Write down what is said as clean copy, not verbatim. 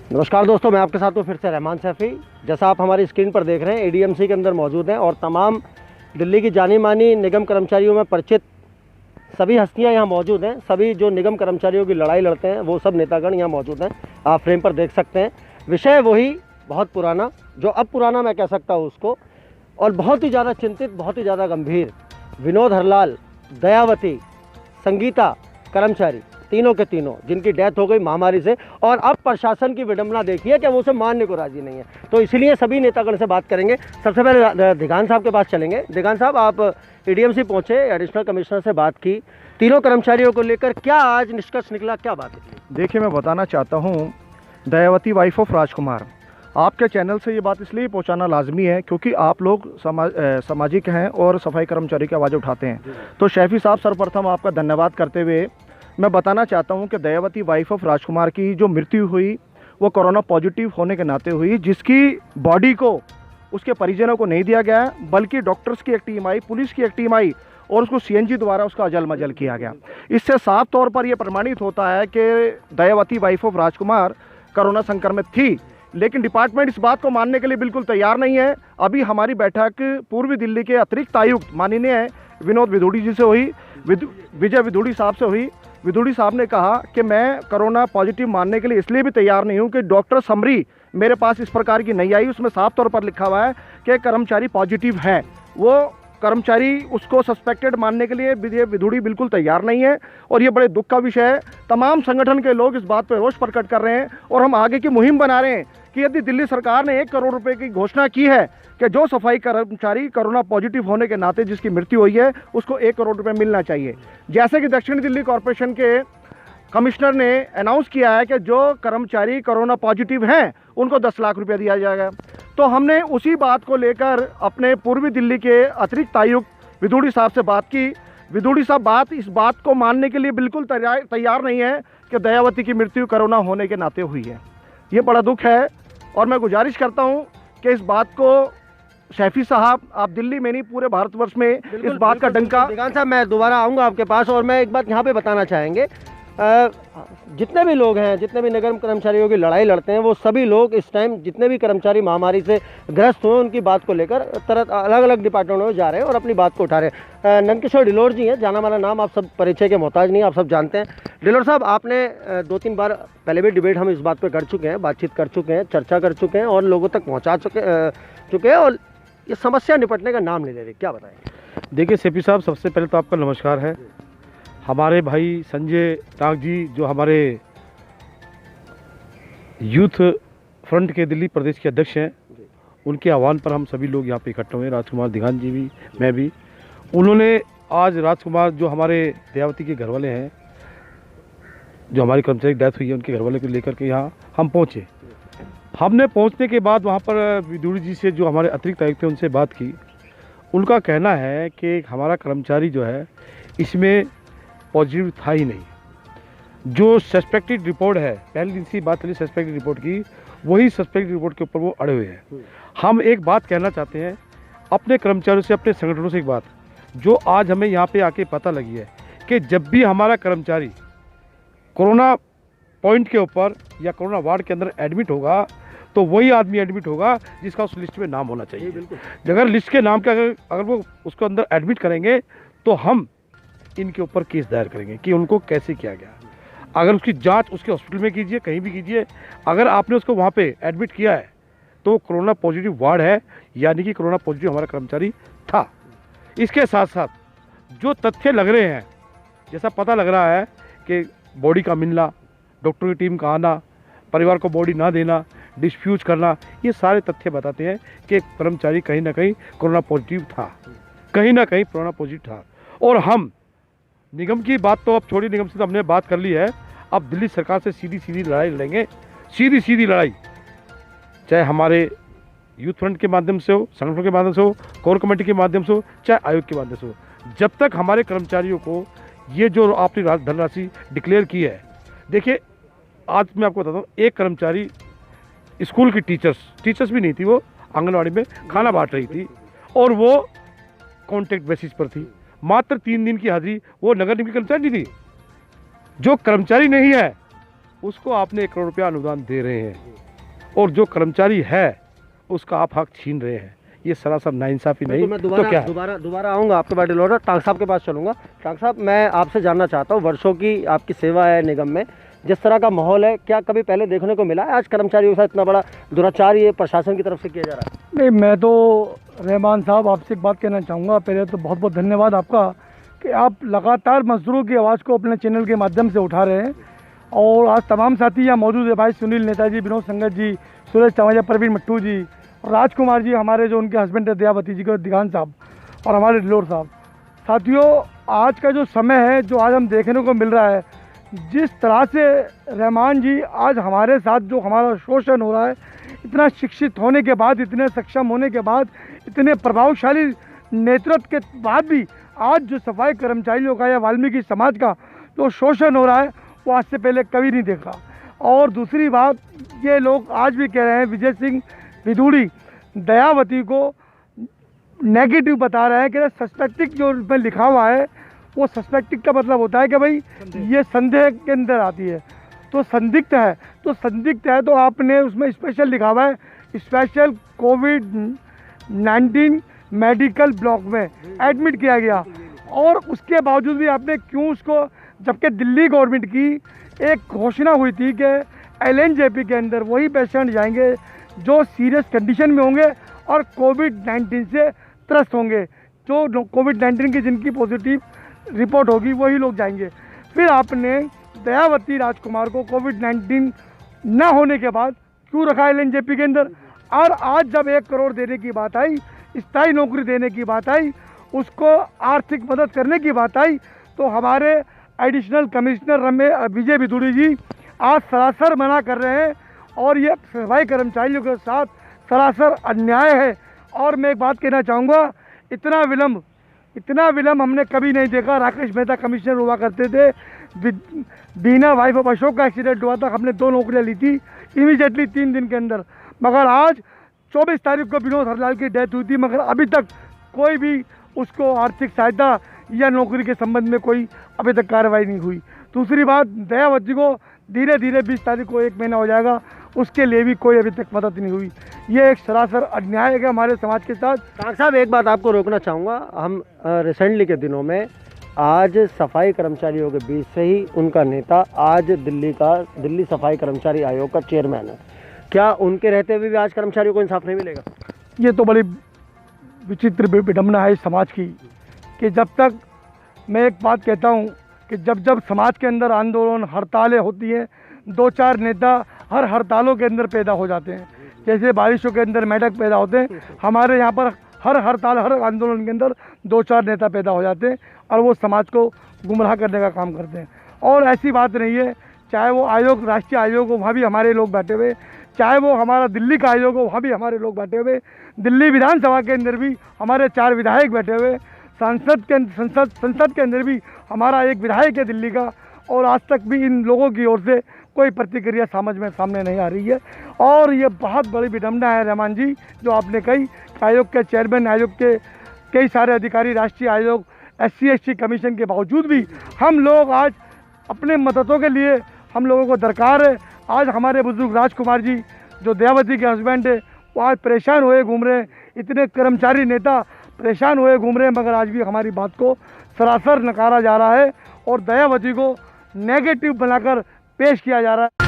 नमस्कार दोस्तों, मैं आपके साथ हूँ फिर से रहमान सैफ़ी। जैसा आप हमारी स्क्रीन पर देख रहे हैं, एडीएमसी के अंदर मौजूद हैं और तमाम दिल्ली की जानी मानी निगम कर्मचारियों में परिचित सभी हस्तियां यहाँ मौजूद हैं। सभी जो निगम कर्मचारियों की लड़ाई लड़ते हैं वो सब नेतागण यहाँ मौजूद हैं। आप फ्रेम पर देख सकते हैं। विषय वही, बहुत पुराना, जो अब पुराना मैं कह सकता हूँ उसको, और बहुत ही ज़्यादा चिंतित, बहुत ही ज़्यादा गंभीर। विनोद हरलाल, दयावती, संगीता कर्मचारी, तीनों के तीनों जिनकी डेथ हो गई महामारी से, और अब प्रशासन की विडंबना देखिए कि वो उसे मानने को राजी नहीं है। तो इसलिए सभी नेतागण से बात करेंगे। सबसे पहले दिगान साहब के पास चलेंगे। दिगान साहब, आप एडीएमसी पहुंचे, एडिशनल कमिश्नर से बात की, तीनों कर्मचारियों को लेकर क्या आज निष्कर्ष निकला, क्या बात निकली? देखिए, मैं बताना चाहता हूँ, दयावती वाइफ ऑफ राजकुमार, आपके चैनल से ये बात इसलिए पहुंचाना लाजमी है क्योंकि आप लोग सामाजिक हैं और सफाई कर्मचारी की आवाज़ उठाते हैं। तो शैफी साहब, सर्वप्रथम आपका धन्यवाद करते हुए मैं बताना चाहता हूं कि दयावती वाइफ ऑफ राजकुमार की जो मृत्यु हुई वो कोरोना पॉजिटिव होने के नाते हुई, जिसकी बॉडी को उसके परिजनों को नहीं दिया गया, बल्कि डॉक्टर्स की एक टीम आई, पुलिस की एक टीम आई और उसको सीएनजी द्वारा उसका अजल मजल किया गया। इससे साफ तौर पर यह प्रमाणित होता है कि Dayawati wife of Rajkumar corona संक्रमित थी, लेकिन डिपार्टमेंट इस बात को मानने के लिए बिल्कुल तैयार नहीं है। अभी हमारी बैठक पूर्वी दिल्ली के अतिरिक्त आयुक्त माननीय विनोद विधूड़ी जी से हुई, विजय विधूड़ी साहब से हुई। विधूड़ी साहब ने कहा कि मैं कोरोना पॉजिटिव मानने के लिए इसलिए भी तैयार नहीं हूं कि डॉक्टर समरी मेरे पास इस प्रकार की नहीं आई, उसमें साफ तौर पर लिखा हुआ है कि कर्मचारी पॉजिटिव है। वो कर्मचारी उसको सस्पेक्टेड मानने के लिए विजय विधूड़ी बिल्कुल तैयार नहीं है और ये बड़े दुख का विषय है। तमाम संगठन के लोग इस बात पर रोष प्रकट कर रहे हैं और हम आगे की मुहिम बना रहे हैं कि यदि दिल्ली सरकार ने 1 करोड़ रुपए की घोषणा की है कि जो सफाई कर्मचारी कोरोना पॉजिटिव होने के नाते जिसकी मृत्यु हुई है उसको 1 करोड़ रुपए मिलना चाहिए। जैसे कि दक्षिण दिल्ली कॉरपोरेशन के कमिश्नर ने अनाउंस किया है कि जो कर्मचारी कोरोना पॉजिटिव हैं उनको 10 लाख रुपया दिया जाएगा। तो हमने उसी बात को लेकर अपने पूर्वी दिल्ली के अतिरिक्त आयुक्त विधूड़ी साहब से बात की। विधूड़ी साहब इस बात को मानने के लिए बिल्कुल तैयार नहीं है कि दयावती की मृत्यु कोरोना होने के नाते हुई है। ये बड़ा दुख है और मैं गुजारिश करता हूँ कि इस बात को शैफी साहब, आप दिल्ली में नहीं पूरे भारतवर्ष में इस बात का डंका। दिगान साहब, मैं दोबारा आऊँगा आपके पास और मैं एक बात यहाँ पे बताना चाहेंगे, जितने भी लोग हैं, जितने भी निगम कर्मचारियों की लड़ाई लड़ते हैं, वो सभी लोग इस टाइम जितने भी कर्मचारी महामारी से ग्रस्त हुए उनकी बात को लेकर अलग अलग डिपार्टमेंटों में जा रहे हैं और अपनी बात को उठा रहे हैं। नंदकिशोर डिलोर जी हैं, जाना माना नाम, आप सब परिचय के मोहताज नहीं, आप सब जानते हैं। डिलोर साहब, आपने 2-3 बार पहले भी डिबेट हम इस बात पर कर चुके हैं, बातचीत कर चुके हैं, चर्चा कर चुके हैं और लोगों तक पहुँचा चुके हैं और ये समस्या निपटने का नाम नहीं ले रही, क्या बताएंगे? देखिए सेपी साहब, सबसे पहले तो आपका नमस्कार है। हमारे भाई संजय नाग जी, जो हमारे यूथ फ्रंट के दिल्ली प्रदेश के अध्यक्ष हैं, उनके आह्वान पर हम सभी लोग यहाँ पे इकट्ठे हुए, राजकुमार दिगान जी भी, मैं भी। उन्होंने आज राजकुमार, जो हमारे दयावती के घरवाले हैं, जो हमारी कर्मचारी डेथ हुई है, उनके घरवाले को लेकर के यहाँ हम पहुँचे। हमने पहुँचने के बाद वहाँ पर विधूड़ी जी से, जो हमारे अतिरिक्त आयुक्त थे, उनसे बात की। उनका कहना है कि हमारा कर्मचारी जो है इसमें पॉजिटिव था ही नहीं। जो सस्पेक्टेड रिपोर्ट है, पहले दिन से बात चली सस्पेक्टेड रिपोर्ट की, वही सस्पेक्टेड रिपोर्ट के ऊपर वो अड़े हुए हैं। हम एक बात कहना चाहते हैं अपने कर्मचारियों से, अपने संगठनों से, एक बात जो आज हमें यहाँ पे आके पता लगी है कि जब भी हमारा कर्मचारी कोरोना पॉइंट के ऊपर या कोरोना वार्ड के अंदर एडमिट होगा तो वही आदमी एडमिट होगा जिसका उस लिस्ट में नाम होना चाहिए। अगर लिस्ट के नाम के अगर वो उसको अंदर एडमिट करेंगे तो हम इनके ऊपर केस दायर करेंगे कि उनको कैसे किया गया। अगर उसकी जांच उसके हॉस्पिटल में कीजिए, कहीं भी कीजिए, अगर आपने उसको वहाँ पे एडमिट किया है तो कोरोना पॉजिटिव वार्ड है, यानी कि कोरोना पॉजिटिव हमारा कर्मचारी था। इसके साथ साथ जो तथ्य लग रहे हैं, जैसा पता लग रहा है कि बॉडी का मिलना, डॉक्टर की टीम का आना, परिवार को बॉडी ना देना, डिस्फ्यूज करना, ये सारे तथ्य बताते हैं कि कर्मचारी कहीं ना कहीं कोरोना पॉजिटिव था, कहीं ना कहीं कोरोना पॉजिटिव था। और हम निगम की बात तो अब छोड़ी, निगम से तो हमने बात कर ली है, अब दिल्ली सरकार से सीधी लड़ाई लड़ेंगे, सीधी लड़ाई, चाहे हमारे यूथ फ्रंट के माध्यम से हो, संगठनों के माध्यम से हो, कोर कमेटी के माध्यम से हो, चाहे आयोग के माध्यम से हो। जब तक हमारे कर्मचारियों को ये जो आपने धनराशि डिक्लेयर की है, देखिए आज मैं आपको बताता हूँ, एक कर्मचारी स्कूल की टीचर्स भी नहीं थी, वो आंगनवाड़ी में खाना बांट रही थी और वो कॉन्ट्रैक्ट बेसिस पर थी, मात्र 3 दिन की हाजिरी, वो नगर निगम की कर्मचारी नहीं थी। जो कर्मचारी नहीं है उसको आपने 1 करोड़ रुपया अनुदान दे रहे हैं, और जो कर्मचारी है उसका आप हक छीन रहे हैं। ये सरासर नाइंसाफी नहीं तो मैं तो क्या है? दोबारा आऊँगा आपके पास डिलोडर टांग साहब के पास चलूँगा। टांग साहब, मैं आपसे जानना चाहता हूँ, वर्षों की आपकी सेवा है निगम में, जिस तरह का माहौल है, क्या कभी पहले देखने को मिला है आज कर्मचारियों के साथ इतना बड़ा दुराचार ये प्रशासन की तरफ से किया जा रहा है? नहीं, मैं तो रहमान साहब आपसे एक बात कहना चाहूँगा। पहले तो बहुत बहुत धन्यवाद आपका कि आप लगातार मजदूरों की आवाज़ को अपने चैनल के माध्यम से उठा रहे हैं, और आज तमाम साथी यहाँ मौजूद है, भाई सुनील नेताजी, विनोद संगत जी, सूरज चमाजा, प्रवीण मट्टू जी और राजकुमार जी, हमारे जो उनके हस्बैंड है दयावती जी को दिगान साहब, और हमारे डिलोर साहब। साथियों, आज का जो समय है, जो आज हम देखने को मिल रहा है, जिस तरह से रहमान जी आज हमारे साथ जो हमारा शोषण हो रहा है, इतना शिक्षित होने के बाद, इतने सक्षम होने के बाद, इतने प्रभावशाली नेतृत्व के बाद भी आज जो सफाई कर्मचारियों का या वाल्मीकि समाज का जो शोषण हो रहा है, वो आज से पहले कभी नहीं देखा। और दूसरी बात, ये लोग आज भी कह रहे हैं, विजय सिंह विधूड़ी दयावती को नेगेटिव बता रहे हैं कि सस्पेक्टिक जो उसमें लिखा हुआ है, वो सस्पेक्टिक का मतलब होता है कि भाई ये संदेह के अंदर आती है, तो संदिग्ध है। तो संदिग्ध है तो आपने उसमें स्पेशल लिखा हुआ है, स्पेशल कोविड-19 मेडिकल ब्लॉक में एडमिट किया गया, और उसके बावजूद भी आपने क्यों उसको, जबकि दिल्ली गवर्नमेंट की एक घोषणा हुई थी कि LNJP के अंदर वही पेशेंट जाएंगे जो सीरियस कंडीशन में होंगे और कोविड-19 से त्रस्त होंगे, जो कोविड-19 की जिनकी पॉजिटिव रिपोर्ट होगी वही लोग जाएंगे। फिर आपने दयावती राजकुमार को कोविड-19 न होने के बाद क्यों रखा LNJP के अंदर? और आज जब 1 करोड़ देने की बात आई, स्थायी नौकरी देने की बात आई, उसको आर्थिक मदद करने की बात आई, तो हमारे एडिशनल कमिश्नर विजय विधूड़ी जी आज सरासर मना कर रहे हैं, और ये सफाई कर्मचारियों के साथ सरासर अन्याय है। और मैं एक बात कहना चाहूँगा, इतना विलम्ब हमने कभी नहीं देखा। राकेश मेहता कमिश्नर हुआ करते थे, बीना वाइफ ऑफ अशोक का एक्सीडेंट हुआ था, हमने 2 नौकरियाँ ली थी इमीडिएटली 3 दिन के अंदर, मगर आज 24 तारीख को विनोद हरलाल की डेथ हुई थी, मगर अभी तक कोई भी उसको आर्थिक सहायता या नौकरी के संबंध में कोई अभी तक कार्रवाई नहीं हुई। दूसरी बात, दयावती को धीरे धीरे 20 तारीख को 1 महीना हो जाएगा, उसके लिए भी कोई अभी तक मदद नहीं हुई। ये एक सरासर अन्याय है हमारे समाज के साथ। टांग साहब, एक बात आपको रोकना चाहूँगा, हम रिसेंटली के दिनों में आज सफाई कर्मचारियों के बीच से ही उनका नेता आज दिल्ली सफाई कर्मचारी आयोग का चेयरमैन है, क्या उनके रहते हुए भी आज कर्मचारियों को इंसाफ नहीं मिलेगा? ये तो बड़ी विचित्र विडम्बना है इस समाज की, कि जब तक, मैं एक बात कहता हूँ कि जब समाज के अंदर आंदोलन, हड़तालें होती हैं, 2-4 नेता हर हड़तालों के अंदर पैदा हो जाते हैं, जैसे बारिशों के अंदर मेढक पैदा होते हैं, हमारे यहाँ पर हर हड़ताल, हर आंदोलन के अंदर 2-4 नेता पैदा हो जाते हैं, और वो समाज को गुमराह करने का काम करते हैं। और ऐसी बात नहीं है, चाहे वो आयोग, राष्ट्रीय आयोग हो, वहाँ भी हमारे लोग बैठे हुए, चाहे वो हमारा दिल्ली का आयोग हो, वहाँ भी हमारे लोग बैठे हुए, दिल्ली विधानसभा के अंदर भी हमारे 4 विधायक बैठे हुए, संसद के अंदर भी हमारा 1 विधायक है दिल्ली का, और आज तक भी इन लोगों की ओर से कोई प्रतिक्रिया सामने नहीं आ रही है। और ये बहुत बड़ी विडम्बना है रहमान जी, जो आपने कही, आयोग के चेयरमैन, आयोग के कई सारे अधिकारी, राष्ट्रीय आयोग, SC/ST कमीशन के बावजूद भी हम लोग आज अपने मददों के लिए हम लोगों को दरकार है। आज हमारे बुजुर्ग राजकुमार जी, जो दयावती के हस्बैंड है, वो आज परेशान हुए घूम रहे हैं, इतने कर्मचारी नेता परेशान हुए घूम रहे हैं, मगर आज भी हमारी बात को सरासर नकारा जा रहा है और दयावती को नेगेटिव बनाकर पेश किया जा रहा है।